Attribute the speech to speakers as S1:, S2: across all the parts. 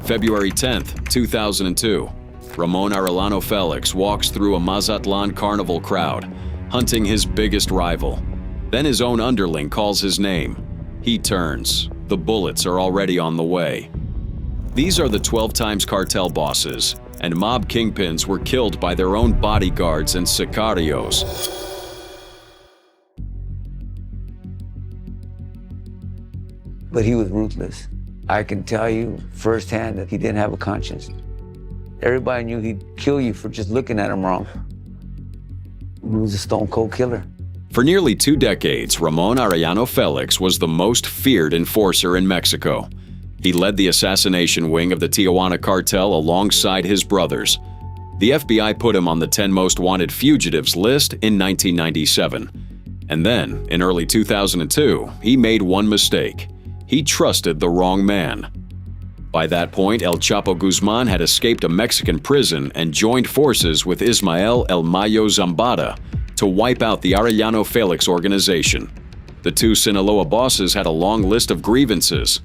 S1: February 10, 2002. Ramon Arellano Felix walks through a Mazatlan carnival crowd, hunting his biggest rival. Then his own underling calls his name. He turns. The bullets are already on the way. These are the 12 times cartel bosses, and mob kingpins were killed by their own bodyguards and Sicarios.
S2: But he was ruthless. I can tell you firsthand that he didn't have a conscience. Everybody knew he'd kill you for just looking at him wrong. He was a stone-cold killer.
S1: For nearly 2 decades, Ramon Arellano Felix was the most feared enforcer in Mexico. He led the assassination wing of the Tijuana cartel alongside his brothers. The FBI put him on the 10 most wanted fugitives list in 1997. And then, in early 2002, he made one mistake. He trusted the wrong man. By that point, El Chapo Guzman had escaped a Mexican prison and joined forces with Ismael El Mayo Zambada to wipe out the Arellano Felix organization. The two Sinaloa bosses had a long list of grievances.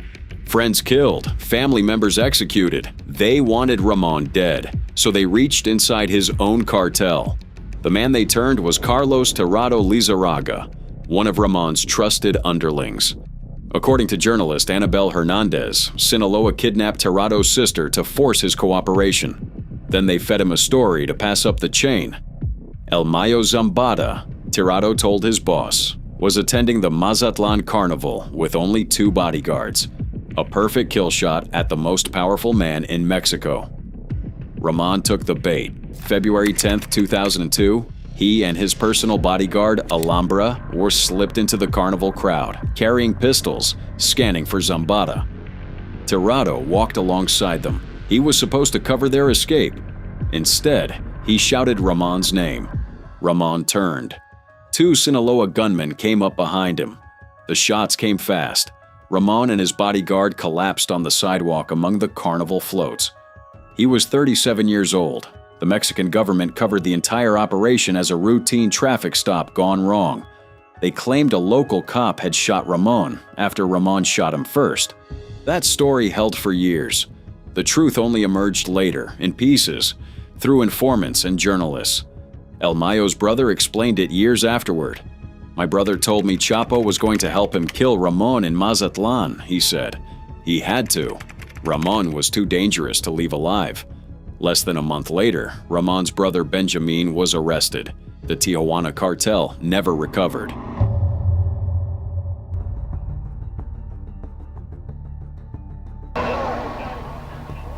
S1: Friends killed, family members executed. They wanted Ramon dead, so they reached inside his own cartel. The man they turned was Carlos Tirado Lizarraga, one of Ramon's trusted underlings. According to journalist Anabel Hernandez, Sinaloa kidnapped Tirado's sister to force his cooperation. Then they fed him a story to pass up the chain. El Mayo Zambada, Tirado told his boss, was attending the Mazatlan Carnival with only 2 bodyguards. A perfect kill shot at the most powerful man in Mexico. Ramon took the bait. February 10, 2002, he and his personal bodyguard, Alhambra, were slipped into the carnival crowd, carrying pistols, scanning for Zambada. Tirado walked alongside them. He was supposed to cover their escape. Instead, he shouted Ramon's name. Ramon turned. 2 Sinaloa gunmen came up behind him. The shots came fast. Ramon and his bodyguard collapsed on the sidewalk among the carnival floats. He was 37 years old. The Mexican government covered the entire operation as a routine traffic stop gone wrong. They claimed a local cop had shot Ramon after Ramon shot him first. That story held for years. The truth only emerged later, in pieces, through informants and journalists. El Mayo's brother explained it years afterward. "My brother told me Chapo was going to help him kill Ramon in Mazatlan," he said. "He had to. Ramon was too dangerous to leave alive." Less than a month later, Ramon's brother Benjamin was arrested. The Tijuana cartel never recovered.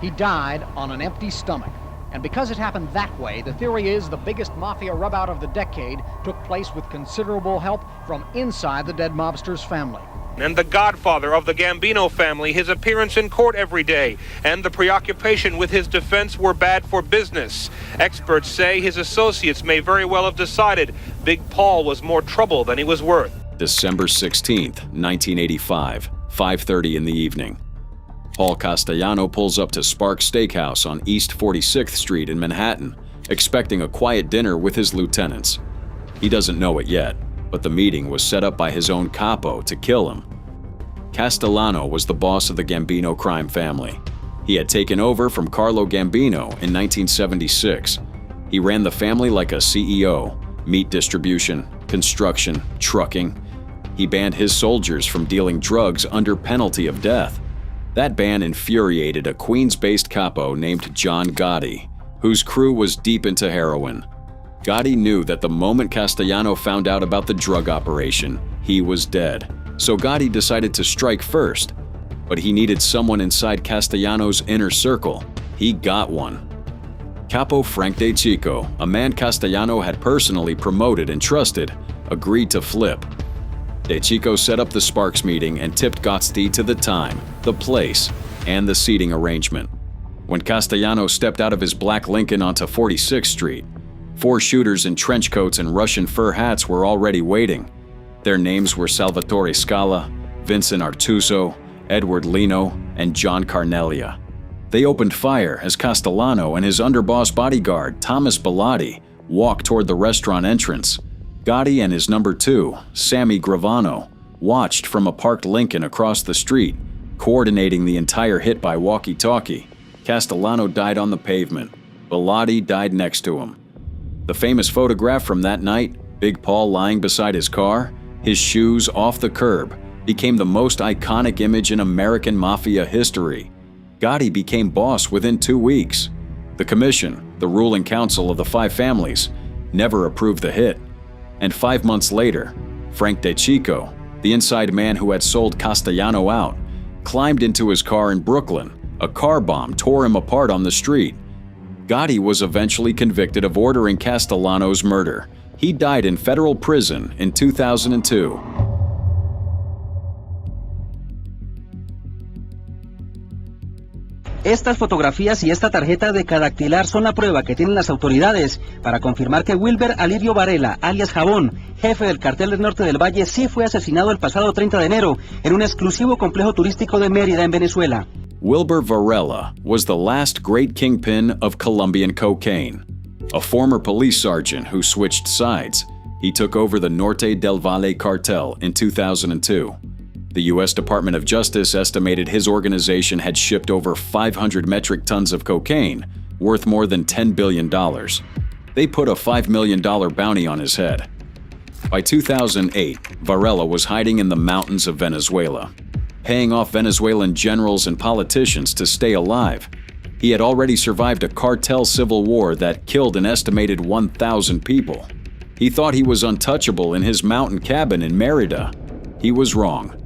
S3: He died on an empty stomach. And because it happened that way, the theory is the biggest mafia rub-out of the decade took place with considerable help from inside the dead mobster's family.
S4: And the godfather of the Gambino family, his appearance in court every day, and the preoccupation with his defense were bad for business. Experts say his associates may very well have decided Big Paul was more trouble than he was worth.
S1: December 16, 1985, 5:30 in the evening. Paul Castellano pulls up to Sparks Steakhouse on East 46th Street in Manhattan, expecting a quiet dinner with his lieutenants. He doesn't know it yet, but the meeting was set up by his own capo to kill him. Castellano was the boss of the Gambino crime family. He had taken over from Carlo Gambino in 1976. He ran the family like a CEO, meat distribution, construction, trucking. He banned his soldiers from dealing drugs under penalty of death. That ban infuriated a Queens-based capo named John Gotti, whose crew was deep into heroin. Gotti knew that the moment Castellano found out about the drug operation, he was dead. So Gotti decided to strike first. But he needed someone inside Castellano's inner circle. He got one. Capo Frank De Chico, a man Castellano had personally promoted and trusted, agreed to flip. De Chico set up the Sparks meeting and tipped Gotti to the time, the place, and the seating arrangement. When Castellano stepped out of his black Lincoln onto 46th Street, 4 shooters in trench coats and Russian fur hats were already waiting. Their names were Salvatore Scala, Vincent Artuso, Edward Lino, and John Carnelia. They opened fire as Castellano and his underboss bodyguard, Thomas Bellotti, walked toward the restaurant entrance. Gotti and his number 2, Sammy Gravano, watched from a parked Lincoln across the street, coordinating the entire hit by walkie-talkie. Castellano died on the pavement. Bilotti died next to him. The famous photograph from that night, Big Paul lying beside his car, his shoes off the curb, became the most iconic image in American mafia history. Gotti became boss within 2 weeks. The commission, the ruling council of the 5 families, never approved the hit. And 5 months later, Frank De Chico, the inside man who had sold Castellano out, climbed into his car in Brooklyn. A car bomb tore him apart on the street. Gotti was eventually convicted of ordering Castellano's murder. He died in federal prison in 2002.
S5: Estas fotografías y esta tarjeta de cadactilar son la prueba que tienen las autoridades para confirmar que Wilber Varela, alias Jabón, jefe del cartel del norte del Valle, sí fue asesinado el pasado 30 de enero en un exclusivo complejo turístico de Mérida, en Venezuela.
S1: Wilber Varela was the last great kingpin of Colombian cocaine. A former police sergeant who switched sides, he took over the Norte del Valle cartel in 2002. The U.S. Department of Justice estimated his organization had shipped over 500 metric tons of cocaine, worth more than $10 billion. They put a $5 million bounty on his head. By 2008, Varela was hiding in the mountains of Venezuela, paying off Venezuelan generals and politicians to stay alive. He had already survived a cartel civil war that killed an estimated 1,000 people. He thought he was untouchable in his mountain cabin in Mérida. He was wrong.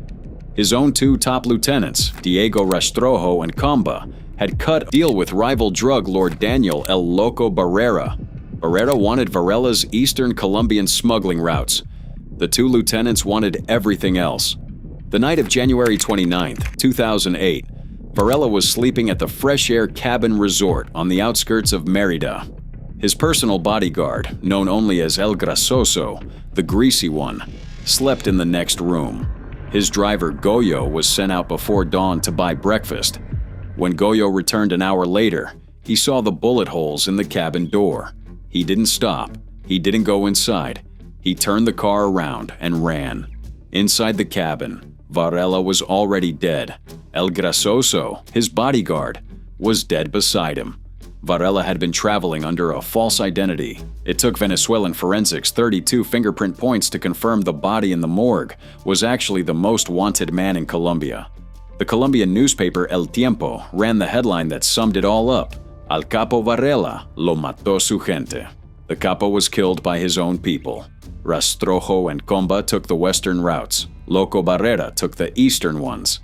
S1: His own 2 top lieutenants, Diego Rastrojo and Comba, had cut a deal with rival drug lord Daniel El Loco Barrera. Barrera wanted Varela's eastern Colombian smuggling routes. The 2 lieutenants wanted everything else. The night of January 29, 2008, Varela was sleeping at the Fresh Air Cabin Resort on the outskirts of Mérida. His personal bodyguard, known only as El Grasoso, the Greasy One, slept in the next room. His driver, Goyo, was sent out before dawn to buy breakfast. When Goyo returned an hour later, he saw the bullet holes in the cabin door. He didn't stop. He didn't go inside. He turned the car around and ran. Inside the cabin, Varela was already dead. El Grasoso, his bodyguard, was dead beside him. Varela had been traveling under a false identity. It took Venezuelan forensics 32 fingerprint points to confirm the body in the morgue was actually the most wanted man in Colombia. The Colombian newspaper El Tiempo ran the headline that summed it all up. Al Capo Varela lo mató su gente. The Capo was killed by his own people. Rastrojo and Comba took the western routes. Loco Barrera took the eastern ones.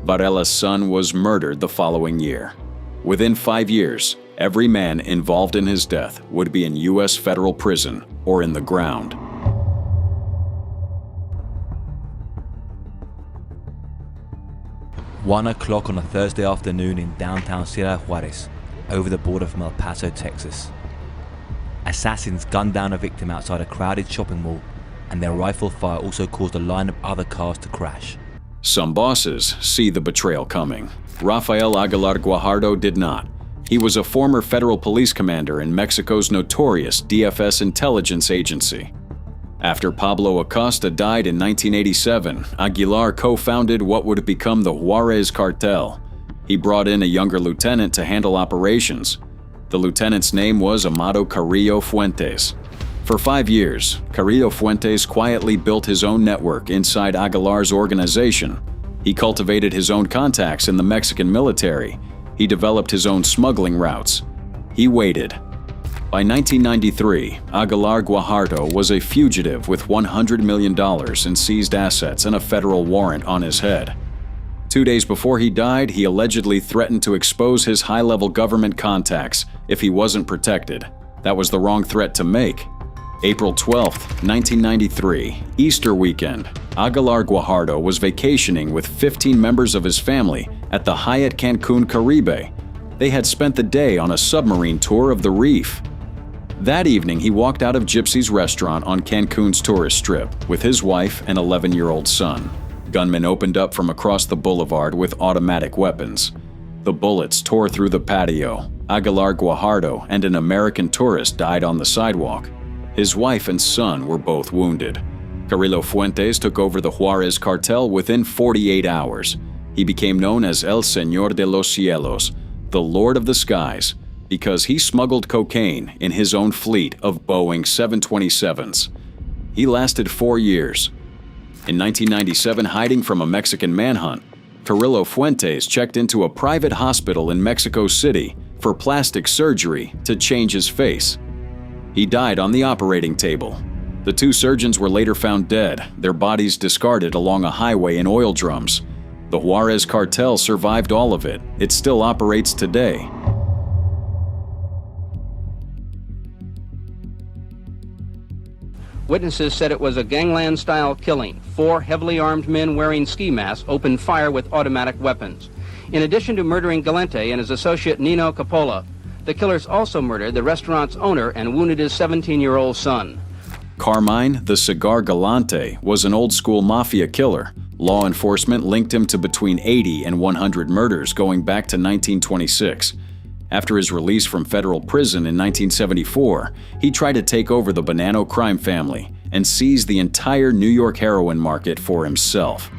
S1: Varela's son was murdered the following year. Within 5 years, every man involved in his death would be in U.S. federal prison or in the ground.
S6: One o'clock on a Thursday afternoon in downtown Ciudad Juárez, over the border from El Paso, Texas. Assassins gunned down a victim outside a crowded shopping mall, and their rifle fire also caused a line of other cars to crash.
S1: Some bosses see the betrayal coming. Rafael Aguilar Guajardo did not. He was a former federal police commander in Mexico's notorious DFS intelligence agency. After Pablo Acosta died in 1987, Aguilar co-founded what would become the Juárez Cartel. He brought in a younger lieutenant to handle operations. The lieutenant's name was Amado Carrillo Fuentes. For 5 years, Carrillo Fuentes quietly built his own network inside Aguilar's organization. He cultivated his own contacts in the Mexican military. He developed his own smuggling routes. He waited. By 1993, Aguilar Guajardo was a fugitive with $100 million in seized assets and a federal warrant on his head. 2 days before he died, he allegedly threatened to expose his high-level government contacts if he wasn't protected. That was the wrong threat to make. April 12, 1993, Easter weekend, Aguilar Guajardo was vacationing with 15 members of his family at the Hyatt Cancun Caribe. They had spent the day on a submarine tour of the reef. That evening, he walked out of Gypsy's restaurant on Cancun's tourist strip with his wife and 11-year-old son. Gunmen opened up from across the boulevard with automatic weapons. The bullets tore through the patio. Aguilar Guajardo and an American tourist died on the sidewalk. His wife and son were both wounded. Carrillo Fuentes took over the Juárez cartel within 48 hours. He became known as El Señor de los Cielos, the Lord of the Skies, because he smuggled cocaine in his own fleet of Boeing 727s. He lasted 4 years. In 1997, hiding from a Mexican manhunt, Carrillo Fuentes checked into a private hospital in Mexico City for plastic surgery to change his face. He died on the operating table. The 2 surgeons were later found dead, their bodies discarded along a highway in oil drums. The Juárez cartel survived all of it. It still operates today.
S7: Witnesses said it was a gangland-style killing. 4 heavily armed men wearing ski masks opened fire with automatic weapons. In addition to murdering Galante and his associate Nino Coppola, the killers also murdered the restaurant's owner and wounded his 17-year-old son.
S1: Carmine the Cigar Galante was an old-school mafia killer. Law enforcement linked him to between 80 and 100 murders going back to 1926. After his release from federal prison in 1974, he tried to take over the Bonanno crime family and seize the entire New York heroin market for himself.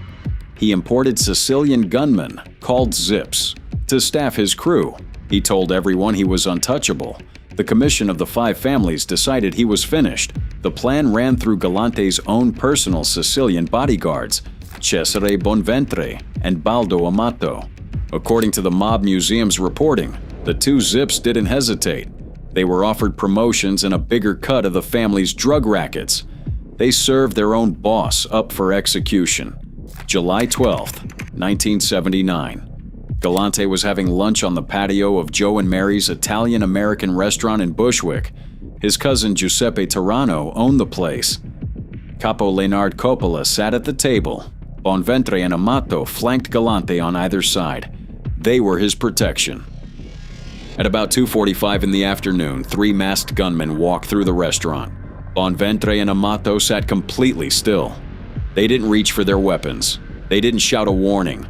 S1: He imported Sicilian gunmen, called Zips, to staff his crew. He told everyone he was untouchable. The commission of the 5 families decided he was finished. The plan ran through Galante's own personal Sicilian bodyguards, Cesare Bonventre and Baldo Amato. According to the Mob Museum's reporting, the 2 Zips didn't hesitate. They were offered promotions and a bigger cut of the family's drug rackets. They served their own boss up for execution. July 12, 1979. Galante was having lunch on the patio of Joe and Mary's Italian-American restaurant in Bushwick. His cousin Giuseppe Tirano owned the place. Capo Leonard Coppola sat at the table. Bonventre and Amato flanked Galante on either side. They were his protection. At about 2:45 in the afternoon, 3 masked gunmen walked through the restaurant. Bonventre and Amato sat completely still. They didn't reach for their weapons. They didn't shout a warning.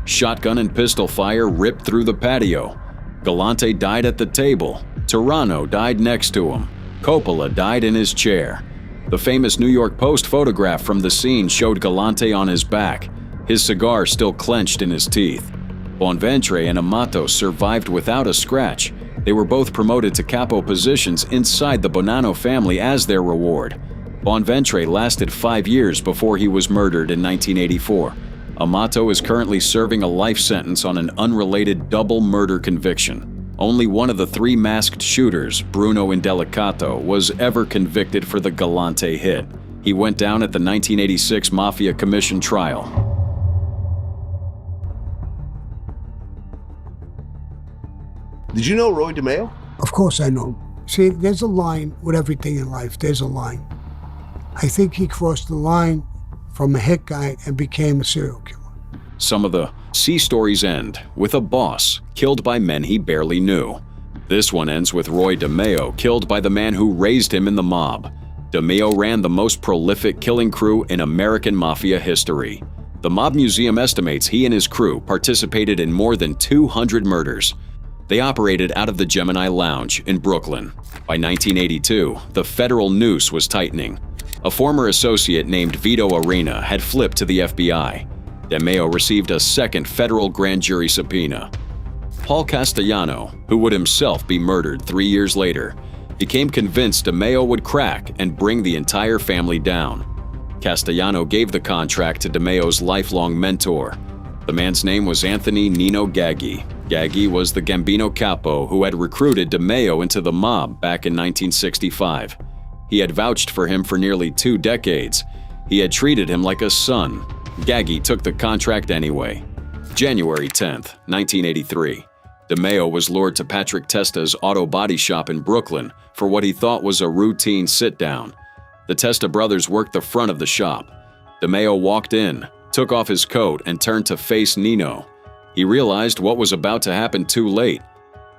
S1: Shotgun and pistol fire ripped through the patio. Galante died at the table. Tirano died next to him. Coppola died in his chair. The famous New York Post photograph from the scene showed Galante on his back, his cigar still clenched in his teeth. Bonventre and Amato survived without a scratch. They were both promoted to capo positions inside the Bonanno family as their reward. Bonventre lasted 5 years before he was murdered in 1984. Amato is currently serving a life sentence on an unrelated double murder conviction. Only one of the 3 masked shooters, Bruno Indelicato, was ever convicted for the Galante hit. He went down at the 1986 Mafia Commission trial.
S8: Did you know Roy DeMeo?
S9: Of course I know. See, there's a line with everything in life. There's a line. I think he crossed the line from a hit guy and became a serial killer.
S1: Some of the C stories end with a boss killed by men he barely knew. This one ends with Roy DeMeo killed by the man who raised him in the mob. DeMeo ran the most prolific killing crew in American mafia history. The Mob Museum estimates he and his crew participated in more than 200 murders. They operated out of the Gemini Lounge in Brooklyn. By 1982, the federal noose was tightening. A former associate named Vito Arena had flipped to the FBI. DeMeo received a second federal grand jury subpoena. Paul Castellano, who would himself be murdered 3 years later, became convinced DeMeo would crack and bring the entire family down. Castellano gave the contract to DeMeo's lifelong mentor. The man's name was Anthony Nino Gaggi. Gaggi was the Gambino capo who had recruited DeMeo into the mob back in 1965. He had vouched for him for nearly 2 decades. He had treated him like a son. Gaggi took the contract anyway. January 10th, 1983. DeMeo was lured to Patrick Testa's auto body shop in Brooklyn for what he thought was a routine sit-down. The Testa brothers worked the front of the shop. DeMeo walked in, took off his coat, and turned to face Nino. He realized what was about to happen too late.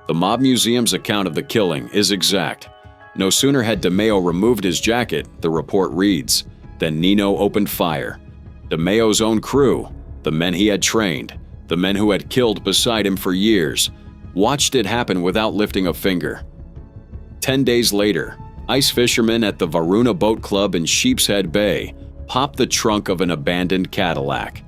S1: The Mob Museum's account of the killing is exact. No sooner had DeMeo removed his jacket, the report reads, than Nino opened fire. DeMeo's own crew, the men he had trained, the men who had killed beside him for years, watched it happen without lifting a finger. 10 days later, ice fishermen at the Varuna Boat Club in Sheepshead Bay popped the trunk of an abandoned Cadillac.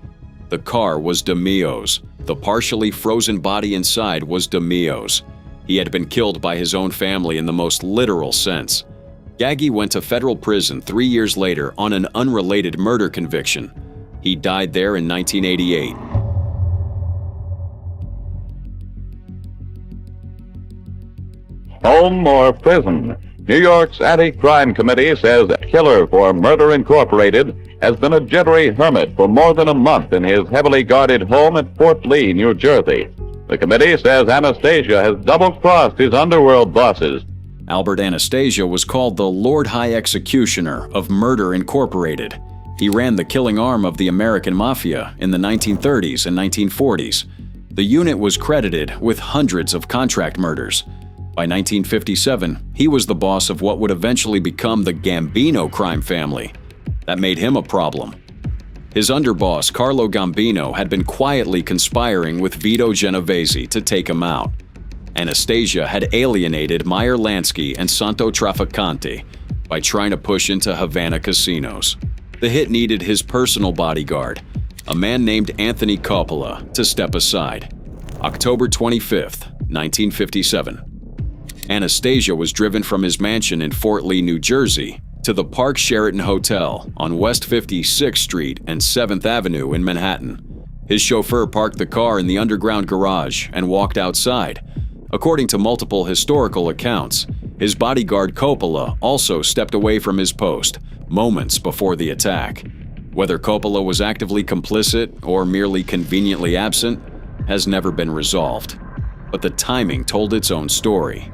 S1: The car was DeMeo's. The partially frozen body inside was DeMeo's. He had been killed by his own family in the most literal sense. Gaggy went to federal prison 3 years later on an unrelated murder conviction. He died there in 1988.
S10: Home or prison? New York's Anti-Crime Committee says the killer for Murder Incorporated has been a jittery hermit for more than a month in his heavily guarded home at Fort Lee, New Jersey. The committee says Anastasia has double-crossed his underworld bosses.
S1: Albert Anastasia was called the Lord High Executioner of Murder Incorporated. He ran the killing arm of the American mafia in the 1930s and 1940s. The unit was credited with hundreds of contract murders. By 1957, he was the boss of what would eventually become the Gambino crime family. That made him a problem. His underboss, Carlo Gambino, had been quietly conspiring with Vito Genovese to take him out. Anastasia had alienated Meyer Lansky and Santo Trafficante by trying to push into Havana casinos. The hit needed his personal bodyguard, a man named Anthony Coppola, to step aside. October 25, 1957. Anastasia was driven from his mansion in Fort Lee, New Jersey, to the Park Sheraton Hotel on West 56th Street and 7th Avenue in Manhattan. His chauffeur parked the car in the underground garage and walked outside. According to multiple historical accounts, his bodyguard Coppola also stepped away from his post moments before the attack. Whether Coppola was actively complicit or merely conveniently absent has never been resolved. But the timing told its own story.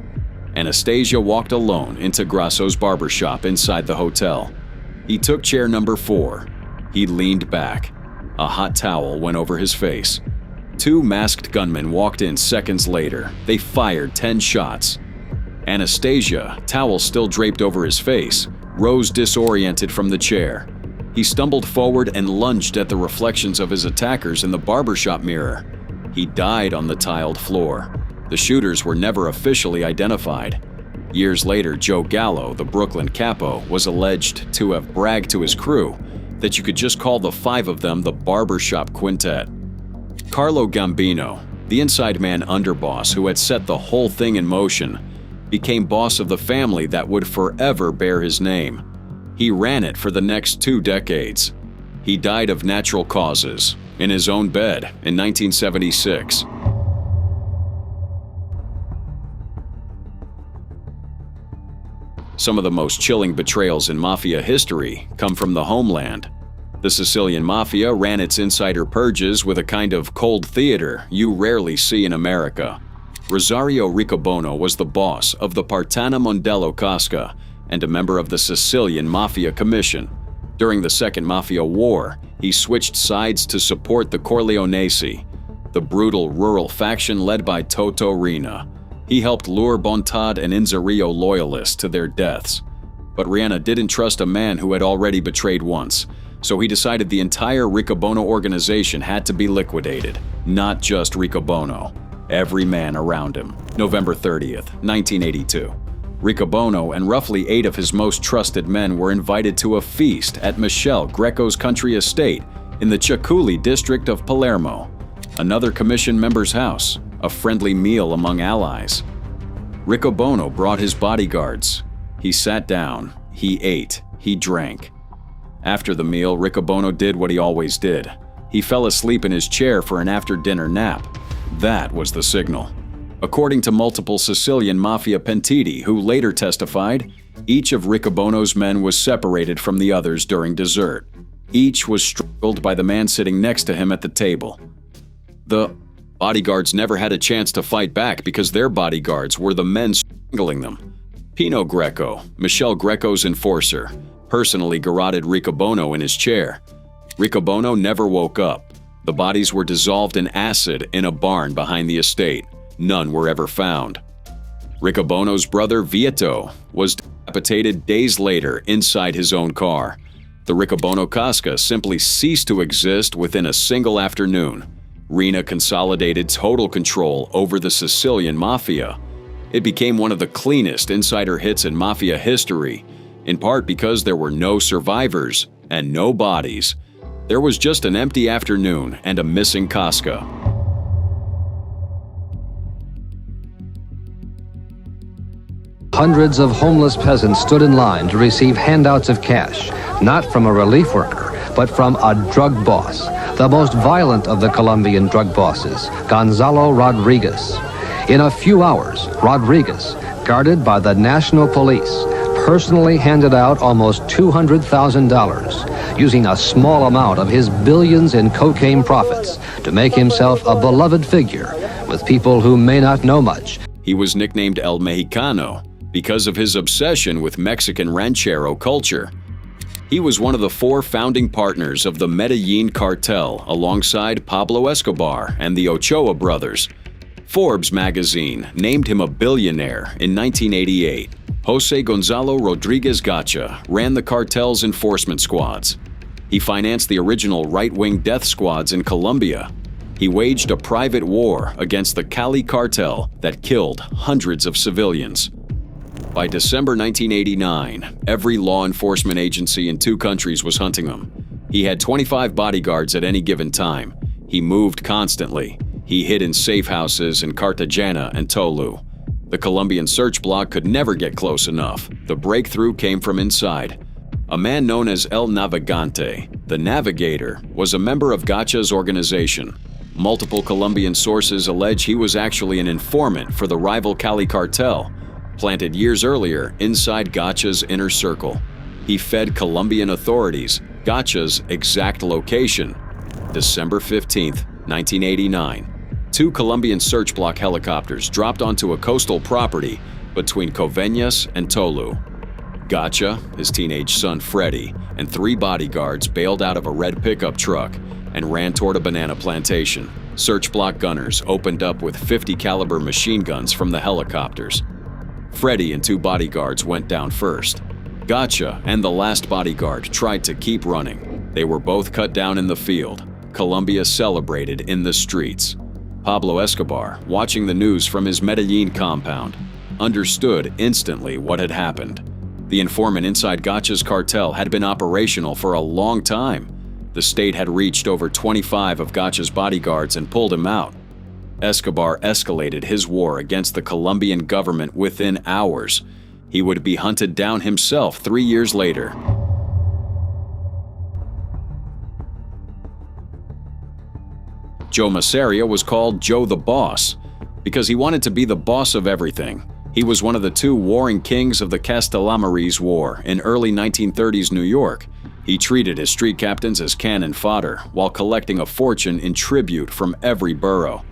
S1: Anastasia walked alone into Grasso's barbershop inside the hotel. He took chair number 4. He leaned back. A hot towel went over his face. 2 masked gunmen walked in seconds later. They fired 10 shots. Anastasia, towel still draped over his face, rose disoriented from the chair. He stumbled forward and lunged at the reflections of his attackers in the barbershop mirror. He died on the tiled floor. The shooters were never officially identified. Years later, Joe Gallo, the Brooklyn capo, was alleged to have bragged to his crew that you could just call the 5 of them the barbershop quintet. Carlo Gambino, the inside man underboss who had set the whole thing in motion, became boss of the family that would forever bear his name. He ran it for the next 2 decades. He died of natural causes, in his own bed, in 1976. Some of the most chilling betrayals in mafia history come from the homeland. The Sicilian mafia ran its insider purges with a kind of cold theater you rarely see in America. Rosario Riccobono was the boss of the Partana Mondello Casca and a member of the Sicilian Mafia Commission. During the Second Mafia War, he switched sides to support the Corleonesi, the brutal rural faction led by Toto Riina. He helped lure Bontad and Inzerillo loyalists to their deaths. But Riina didn't trust a man who had already betrayed once, so he decided the entire Riccobono organization had to be liquidated, not just Riccobono, every man around him. November 30th, 1982. Riccobono and roughly 8 of his most trusted men were invited to a feast at Michele Greco's country estate in the Ciaculli district of Palermo, another commission member's house. A friendly meal among allies. Riccobono brought his bodyguards. He sat down, he ate, he drank. After the meal, Riccobono did what he always did. He fell asleep in his chair for an after-dinner nap. That was the signal. According to multiple Sicilian mafia pentiti who later testified, each of Riccobono's men was separated from the others during dessert. Each was strangled by the man sitting next to him at the table. The bodyguards never had a chance to fight back because their bodyguards were the men strangling them. Pino Greco, Michele Greco's enforcer, personally garroted Riccobono in his chair. Riccobono never woke up. The bodies were dissolved in acid in a barn behind the estate. None were ever found. Riccobono's brother Vieto was decapitated days later inside his own car. The Riccobono Casca simply ceased to exist within a single afternoon. Riina consolidated total control over the Sicilian mafia. It became one of the cleanest insider hits in mafia history, in part because there were no survivors and no bodies. There was just an empty afternoon and a missing casca.
S11: Hundreds of homeless peasants stood in line to receive handouts of cash, not from a relief worker, but from a drug boss, the most violent of the Colombian drug bosses, Gonzalo Rodriguez. In a few hours, Rodriguez, guarded by the national police, personally handed out almost $200,000, using a small amount of his billions in cocaine profits to make himself a beloved figure with people who may not know much.
S1: He was nicknamed El Mexicano because of his obsession with Mexican ranchero culture. He was one of the 4 founding partners of the Medellin Cartel alongside Pablo Escobar and the Ochoa brothers. Forbes magazine named him a billionaire in 1988. Jose Gonzalo Rodriguez Gacha ran the cartel's enforcement squads. He financed the original right-wing death squads in Colombia. He waged a private war against the Cali cartel that killed hundreds of civilians. By December 1989, every law enforcement agency in 2 countries was hunting him. He had 25 bodyguards at any given time. He moved constantly. He hid in safe houses in Cartagena and Tolu. The Colombian search block could never get close enough. The breakthrough came from inside. A man known as El Navegante, the Navigator, was a member of Gacha's organization. Multiple Colombian sources allege he was actually an informant for the rival Cali cartel, planted years earlier inside Gacha's inner circle. He fed Colombian authorities Gacha's exact location. December 15, 1989. 2 Colombian search block helicopters dropped onto a coastal property between Coveñas and Tolu. Gacha, his teenage son Freddy, and 3 bodyguards bailed out of a red pickup truck and ran toward a banana plantation. Search block gunners opened up with .50 caliber machine guns from the helicopters. Freddy and 2 bodyguards went down first. Gacha and the last bodyguard tried to keep running. They were both cut down in the field. Colombia celebrated in the streets. Pablo Escobar, watching the news from his Medellin compound, understood instantly what had happened. The informant inside Gacha's cartel had been operational for a long time. The state had reached over 25 of Gacha's bodyguards and pulled him out. Escobar escalated his war against the Colombian government within hours. He would be hunted down himself 3 years later. Joe Masseria was called Joe the Boss because he wanted to be the boss of everything. He was one of the 2 warring kings of the Castellamarese War in early 1930s New York. He treated his street captains as cannon fodder while collecting a fortune in tribute from every borough.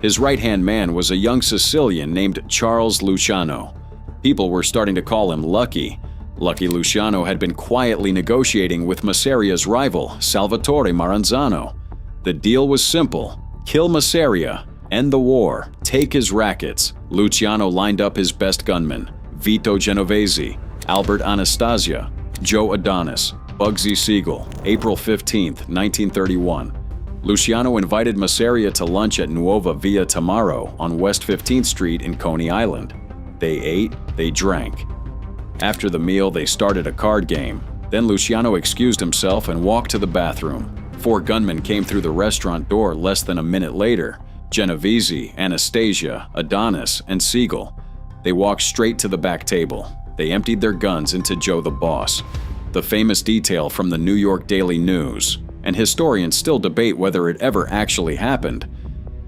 S1: His right-hand man was a young Sicilian named Charles Luciano. People were starting to call him Lucky. Lucky Luciano had been quietly negotiating with Masseria's rival, Salvatore Maranzano. The deal was simple: kill Masseria, end the war, take his rackets. Luciano lined up his best gunmen: Vito Genovese, Albert Anastasia, Joe Adonis, Bugsy Siegel. April 15, 1931. Luciano invited Masseria to lunch at Nuova Via Tamaro on West 15th Street in Coney Island. They ate, they drank. After the meal, they started a card game. Then Luciano excused himself and walked to the bathroom. 4 gunmen came through the restaurant door less than a minute later: Genovese, Anastasia, Adonis, and Siegel. They walked straight to the back table. They emptied their guns into Joe the Boss. The famous detail from the New York Daily News, and historians still debate whether it ever actually happened,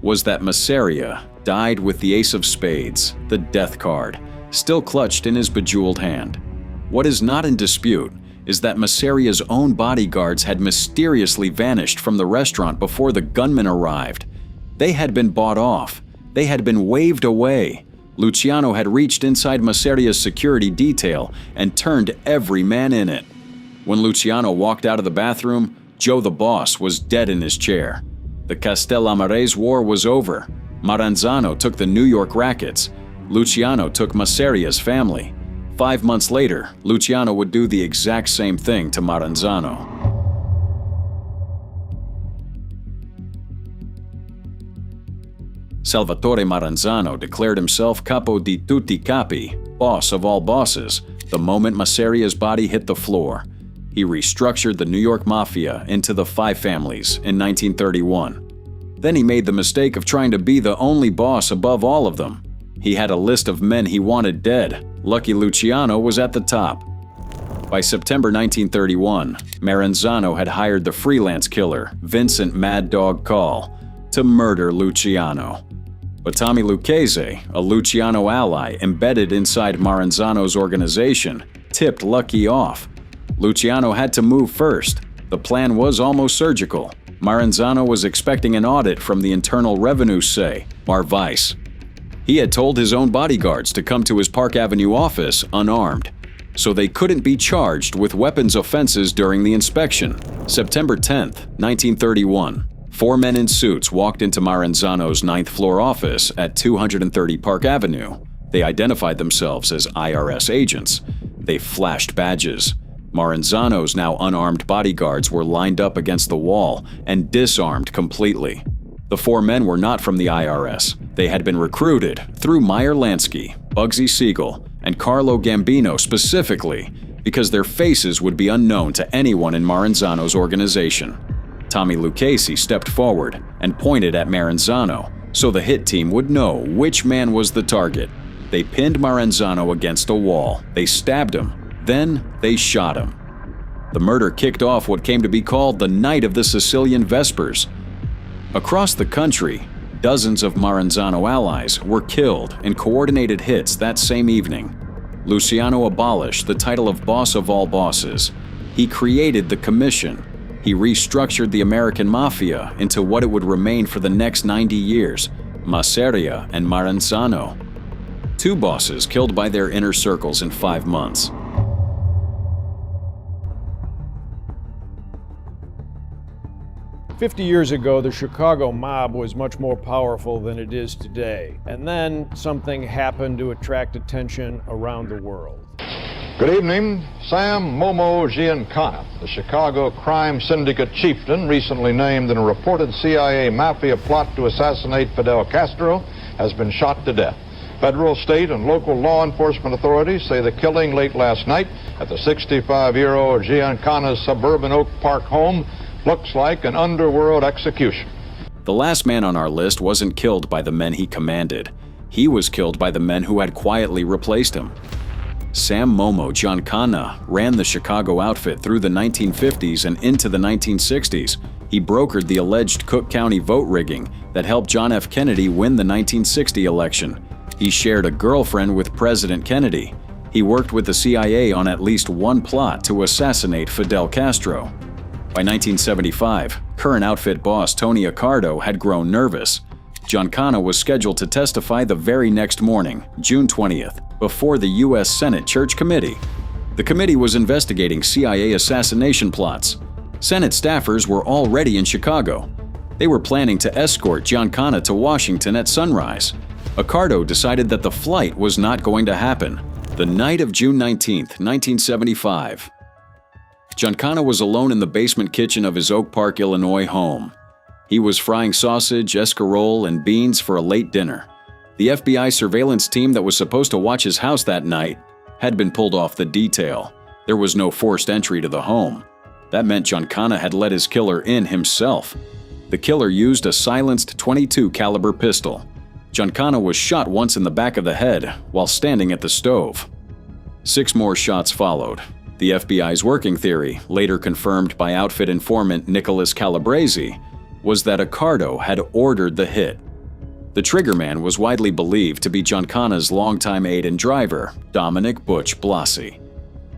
S1: was that Masseria died with the Ace of Spades, the death card, still clutched in his bejeweled hand. What is not in dispute is that Masseria's own bodyguards had mysteriously vanished from the restaurant before the gunmen arrived. They had been bought off. They had been waved away. Luciano had reached inside Masseria's security detail and turned every man in it. When Luciano walked out of the bathroom, Joe the Boss was dead in his chair. The Castellamarese War was over. Maranzano took the New York rackets. Luciano took Masseria's family. 5 months later, Luciano would do the exact same thing to Maranzano. Salvatore Maranzano declared himself capo di tutti capi, boss of all bosses, the moment Masseria's body hit the floor. He restructured the New York Mafia into the Five Families in 1931. Then he made the mistake of trying to be the only boss above all of them. He had a list of men he wanted dead. Lucky Luciano was at the top. By September 1931, Maranzano had hired the freelance killer, Vincent Mad Dog Call, to murder Luciano. But Tommy Lucchese, a Luciano ally embedded inside Maranzano's organization, tipped Lucky off. Luciano had to move first. The plan was almost surgical. Maranzano was expecting an audit from the Internal Revenue say, Marvice. He had told his own bodyguards to come to his Park Avenue office unarmed, so they couldn't be charged with weapons offenses during the inspection. September 10, 1931. 4 men in suits walked into Maranzano's 9th floor office at 230 Park Avenue. They identified themselves as IRS agents. They flashed badges. Maranzano's now unarmed bodyguards were lined up against the wall and disarmed completely. The 4 men were not from the IRS. They had been recruited through Meyer Lansky, Bugsy Siegel, and Carlo Gambino specifically because their faces would be unknown to anyone in Maranzano's organization. Tommy Lucchese stepped forward and pointed at Maranzano so the hit team would know which man was the target. They pinned Maranzano against a wall. They stabbed him. Then they shot him. The murder kicked off what came to be called the Night of the Sicilian Vespers. Across the country, dozens of Maranzano allies were killed in coordinated hits that same evening. Luciano abolished the title of boss of all bosses. He created the commission. He restructured the American Mafia into what it would remain for the next 90 years, Masseria and Maranzano. 2 bosses killed by their inner circles in 5 months.
S12: "50 years ago, the Chicago mob was much more powerful than it is today. And then something happened to attract attention around the world.
S13: Good evening. Sam Momo Giancana, the Chicago crime syndicate chieftain recently named in a reported CIA mafia plot to assassinate Fidel Castro, has been shot to death. Federal, state, and local law enforcement authorities say the killing late last night at the 65-year-old Giancana's suburban Oak Park home looks like an underworld execution.
S1: The last man on our list wasn't killed by the men he commanded. He was killed by the men who had quietly replaced him. Sam Momo Giancana ran the Chicago outfit through the 1950s and into the 1960s. He brokered the alleged Cook County vote rigging that helped John F. Kennedy win the 1960 election. He shared a girlfriend with President Kennedy. He worked with the CIA on at least one plot to assassinate Fidel Castro. By 1975, current outfit boss Tony Accardo had grown nervous. Giancana was scheduled to testify the very next morning, June 20th, before the U.S. Senate Church Committee. The committee was investigating CIA assassination plots. Senate staffers were already in Chicago. They were planning to escort Giancana to Washington at sunrise. Accardo decided that the flight was not going to happen. The night of June 19th, 1975. Giancana was alone in the basement kitchen of his Oak Park, Illinois home. He was frying sausage, escarole, and beans for a late dinner. The FBI surveillance team that was supposed to watch his house that night had been pulled off the detail. There was no forced entry to the home. That meant Giancana had let his killer in himself. The killer used a silenced .22 caliber pistol. Giancana was shot once in the back of the head while standing at the stove. 6 more shots followed. The FBI's working theory, later confirmed by outfit informant Nicholas Calabrese, was that Accardo had ordered the hit. The triggerman was widely believed to be Giancana's longtime aide and driver, Dominic Butch Blasi.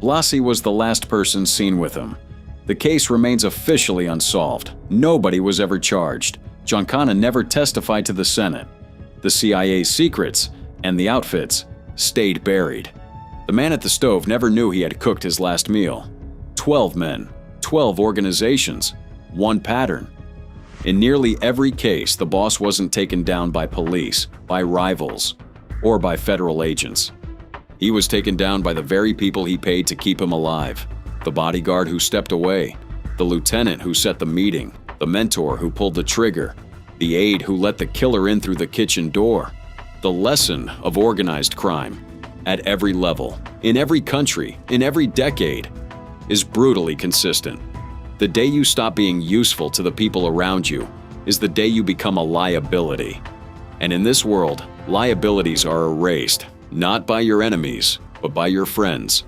S1: Blasi was the last person seen with him. The case remains officially unsolved. Nobody was ever charged. Giancana never testified to the Senate. The CIA's secrets and the outfits stayed buried. The man at the stove never knew he had cooked his last meal. 12 men, 12 organizations, one pattern. In nearly every case, the boss wasn't taken down by police, by rivals, or by federal agents. He was taken down by the very people he paid to keep him alive. The bodyguard who stepped away, the lieutenant who set the meeting, the mentor who pulled the trigger, the aide who let the killer in through the kitchen door. The lesson of organized crime, at every level, in every country, in every decade, is brutally consistent. The day you stop being useful to the people around you is the day you become a liability. And in this world, liabilities are erased, not by your enemies, but by your friends.